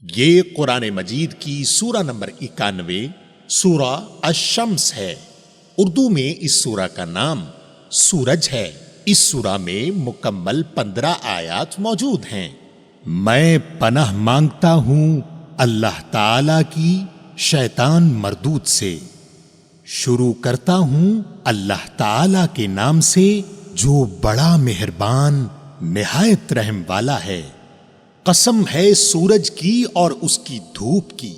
یہ قرآن مجید کی سورہ نمبر 91 سورہ الشمس ہے۔ اردو میں اس سورہ کا نام سورج ہے۔ اس سورہ میں مکمل 15 آیات موجود ہیں۔ میں پناہ مانگتا ہوں اللہ تعالی کی شیطان مردود سے۔ شروع کرتا ہوں اللہ تعالی کے نام سے جو بڑا مہربان نہایت رحم والا ہے۔ قسم ہے سورج کی اور اس کی دھوپ کی،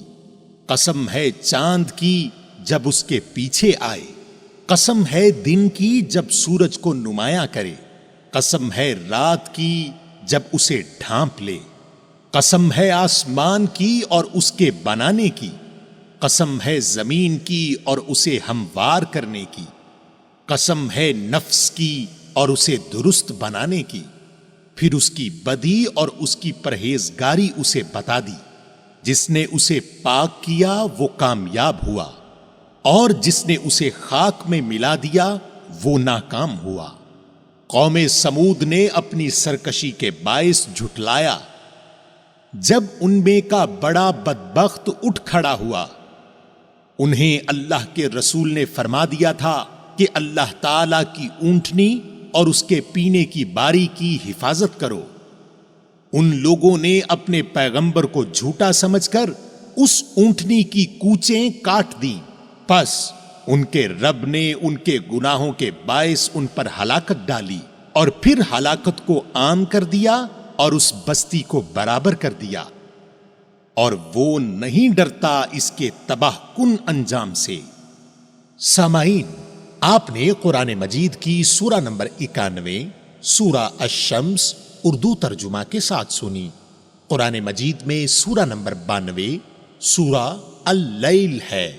قسم ہے چاند کی جب اس کے پیچھے آئے، قسم ہے دن کی جب سورج کو نمایاں کرے، قسم ہے رات کی جب اسے ڈھانپ لے، قسم ہے آسمان کی اور اس کے بنانے کی، قسم ہے زمین کی اور اسے ہموار کرنے کی، قسم ہے نفس کی اور اسے درست بنانے کی، پھر اس کی بدی اور اس کی پرہیزگاری اسے بتا دی۔ جس نے اسے پاک کیا وہ کامیاب ہوا، اور جس نے اسے خاک میں ملا دیا وہ ناکام ہوا۔ قوم سمود نے اپنی سرکشی کے باعث جھٹلایا جب ان میں کا بڑا بدبخت اٹھ کھڑا ہوا۔ انہیں اللہ کے رسول نے فرما دیا تھا کہ اللہ تعالی کی اونٹنی اور اس کے پینے کی باری کی حفاظت کرو۔ ان لوگوں نے اپنے پیغمبر کو جھوٹا سمجھ کر اس اونٹنی کی کوچیں کاٹ دیں، پس ان کے رب نے ان کے گناہوں کے باعث ان پر ہلاکت ڈالی، اور پھر ہلاکت کو عام کر دیا اور اس بستی کو برابر کر دیا، اور وہ نہیں ڈرتا اس کے تباہ کن انجام سے۔ سامعین، آپ نے قرآن مجید کی سورہ نمبر 91 سورہ الشمس اردو ترجمہ کے ساتھ سنی۔ قرآن مجید میں سورہ نمبر 92 سورہ اللیل ہے۔